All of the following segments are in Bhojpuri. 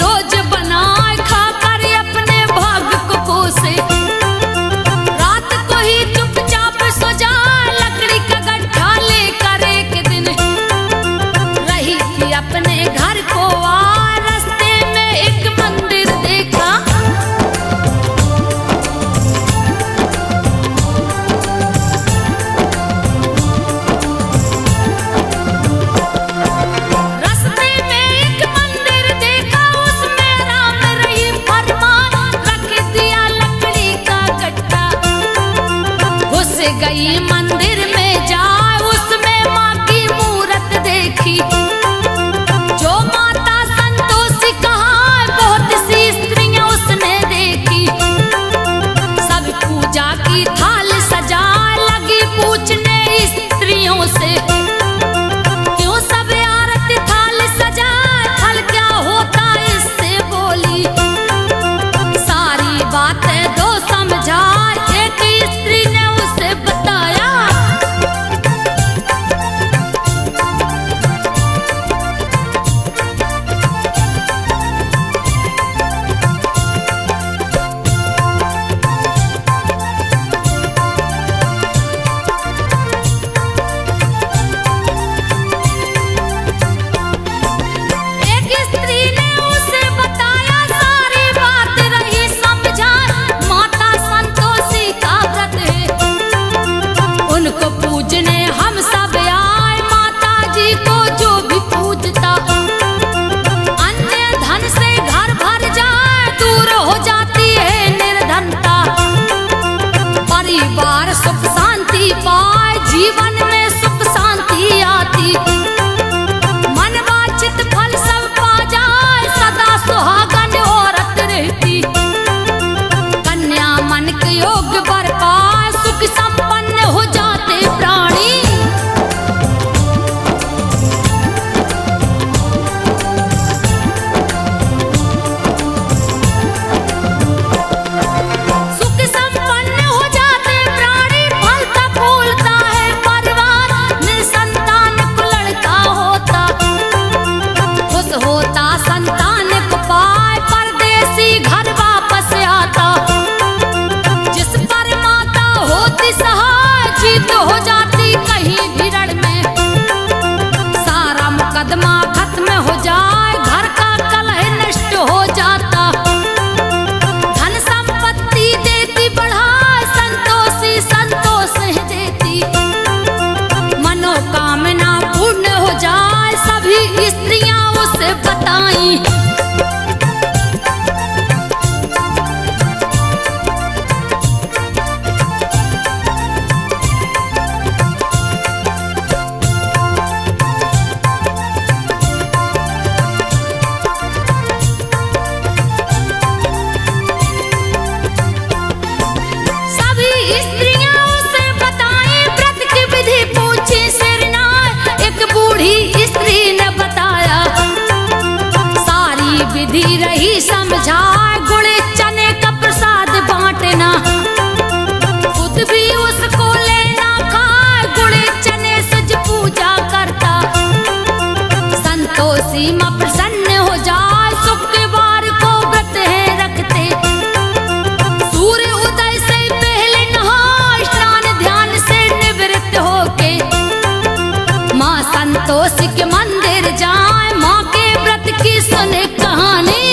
रोज बनाए खाकर अपने भाग्य को कोसे। रात को ही चुपचाप सो जाए लकड़ी का गड्ढा लेकर एक दिन रही थी अपने घर को आ रास्ते में एक मंदिर देखा। रास्ते में एक मंदिर देखा उसमें राम रही फरमान रख दिया लकड़ी का गड्ढा। घुस गई मंदिर में जाए उसमें माँ की मूरत देखी। जो माता संतोषी कहाँ बहुत सी स्त्रियां उसने देखी। सब पूजा की थाल सजाए लगी पूछने स्त्रियों से क्यों सब आरती थाल सजाए फल क्या होता इससे बोली। सारी बातें दो समझा एक स्त्री ने उसे बताया। एक स्त्री ने उसे बताया सारी बात रही समझा। माता संतोषी का व्रत है उनको पूजने हम सब आए। माता जी को जो भी पूजता अन्य धन से घर भर जाए दूर हो जाती है निर्धनता। परिवार सुख शांति पाए जीवन में सुख शांति आती। मनवांछित फल सब पा जाए सदा सुहागन औरत रहती। कन्या मन के योग्य वर पाए सुख संपन्न हो जाते प्राणी। सुख संपन्न हो जाते प्राणी फलता फूलता है परिवार। निसंतान को लड़का होता खुश होता संतान को पाए परदेसी घर वापस आता। जिस पर माता होती सहाय जीत हो जाती कहीं भी रण में। सारा मुकदमा खत्म हो जाए घर का कलह नष्ट हो जाता। धन संपत्ति देती बढ़ाए संतोषी संतोष है देती। मनोकामना पूर्ण हो जाए सभी स्त्रियां उसे बताई। सभी स्त्रियां उसे बताई व्रत की विधि पूछी सिरनाए। एक बूढ़ी स्त्री ने बताया सारी विधि रही समझाए। गुड़ चने का प्रसाद बांटना खुद भी उसको लेना खाए। गुड़ चने सज पूजा करता संतोषी मां प्रसन्न हो जाए। शुक्रवार को व्रत है रखते सूर्य उदय से पहले नहा स्नान ध्यान से निवृत्त होके माँ संतोषी के मंदिर जाए। माँ के व्रत की सुने कहानी।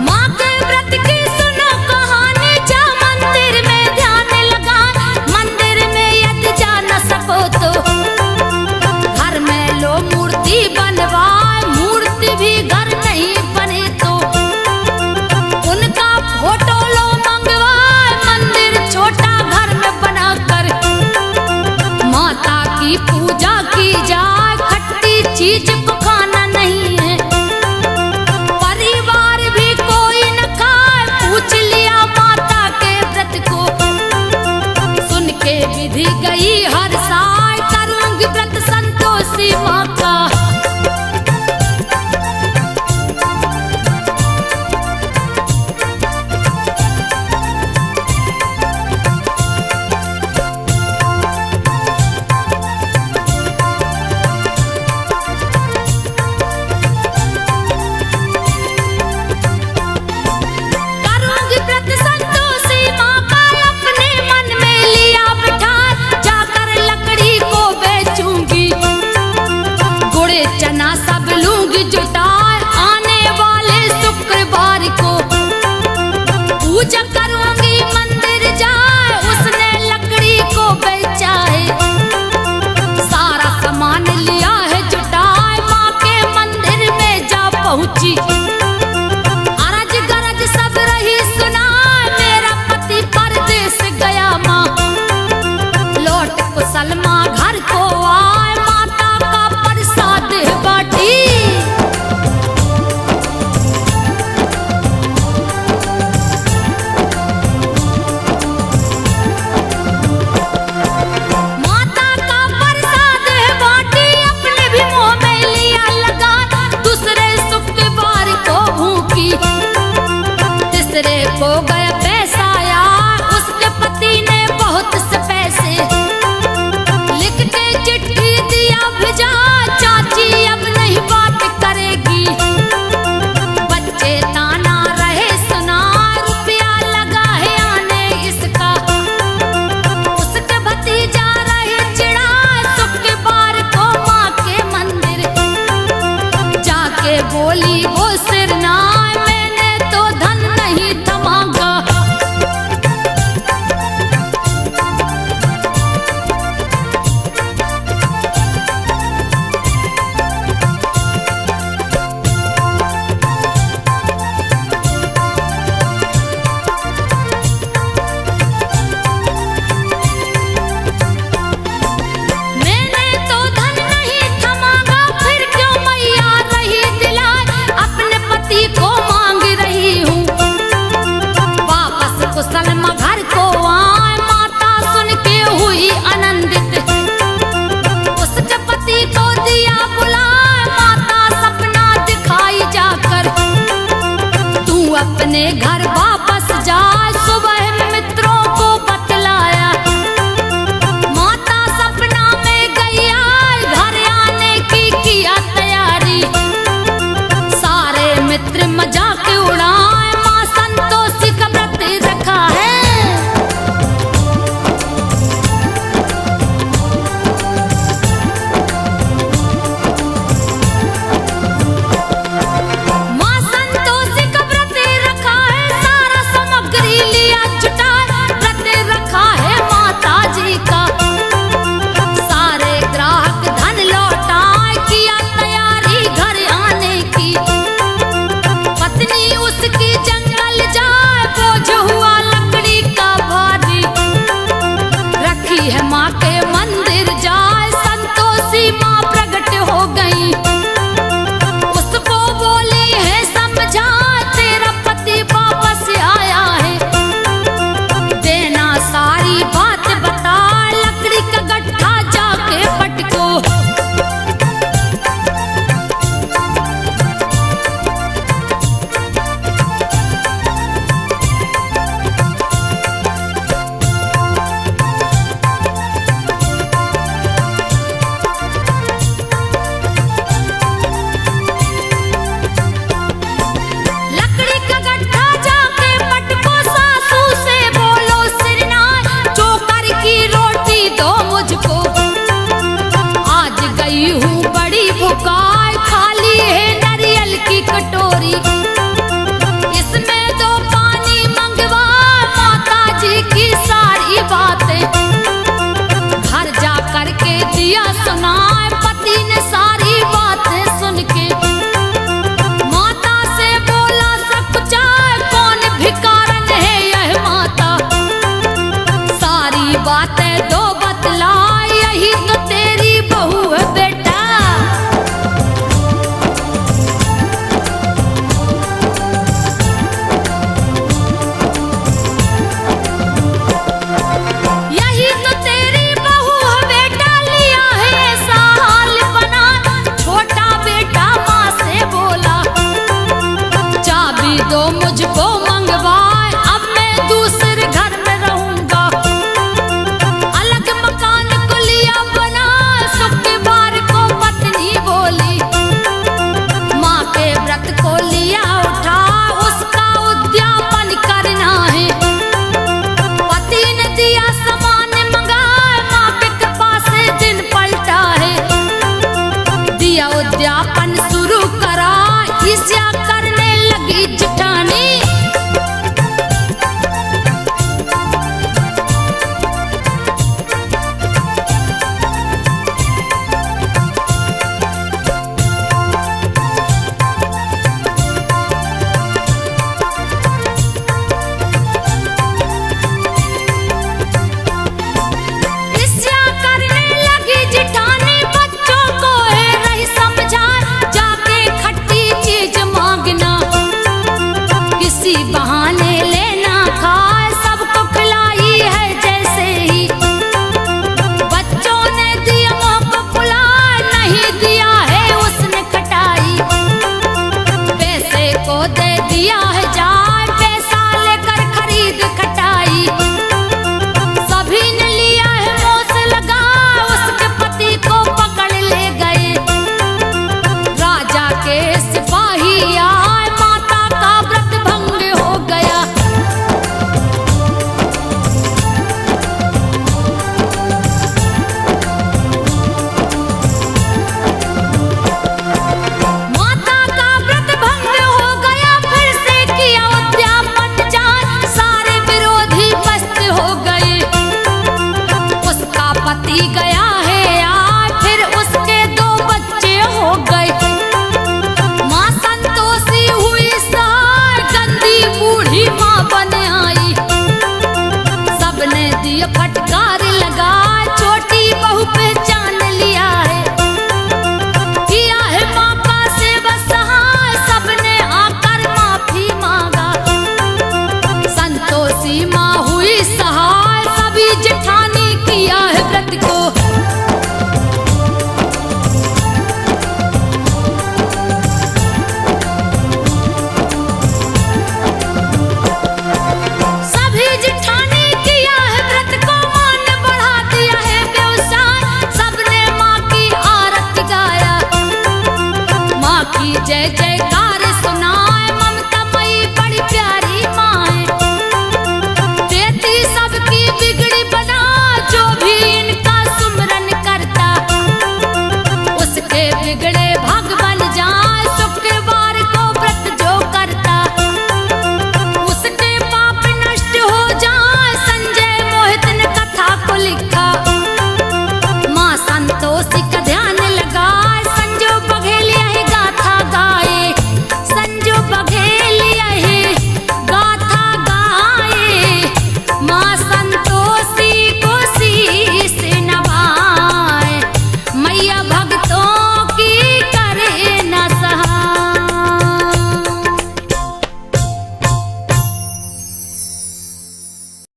माँ के व्रत की सुनो कहानी। जा मंदिर में ध्यान लगा मंदिर में यदि जा न सको तो घर में लो मूर्ति बनवाए। मूर्ति भी घर नहीं बने तो उनका फोटो लो मंगवाए। मंदिर छोटा घर में बनाकर माता की पूजा की जाए। खट्टी चीज को खाना नहीं है परिवार भी कोई न खाए। पूछ लिया माता के व्रत को सुन के विधि गई हर साल करूंगी व्रत संतोषी माँ का। बातें दो बतला, यही तो तेरी बहू है बेटा। यही तो तेरी बहू है बेटा, लिया है ऐसा हाल बना। छोटा बेटा माँ से बोला, चाबी दो मुझको मंगवाए, अब मैं दूसरे घर में रहूंगा। अलग मकान को लिया बना, शुक्रवार को पत्नी बोली। माँ के व्रत को लिया उठा, उसका उद्यापन करना है। पति ने दिया सामान मंगाए, माँ के कृपा से दिन पलटा है। दिया उद्यापन शुरू करा, ईर्ष्या करने लगी जिठानी। ईर्ष्या करने लगी जिठानी, बच्चों को है रही समझा। जाके खट्टी चीज मांगना, किसी बहाने लेना खाए, सबको खिलाई है जैसे ही। बच्चों ने दिया मुँह को फुला, नहीं दिया है उसने खटाई। पैसे को दे दिया है जाए, पैसा लेकर खरीद खटाई। सभी ने लिया है मुँह से लगा, उसके पति को पकड़ ले गए। राजा के सिपाही आए, माता का व्रत भंग हो गया। माता का व्रत भंग हो गया, फिर से किया उद्यापन जान। सारे विरोधी पस्त हो गए, उसका पति गया है यार, फिर उसके 2 बच्चे हो गए। माँ संतोषी हुई सार, गंदी बूढ़ी माँ बन आई। सबने दिए फटकार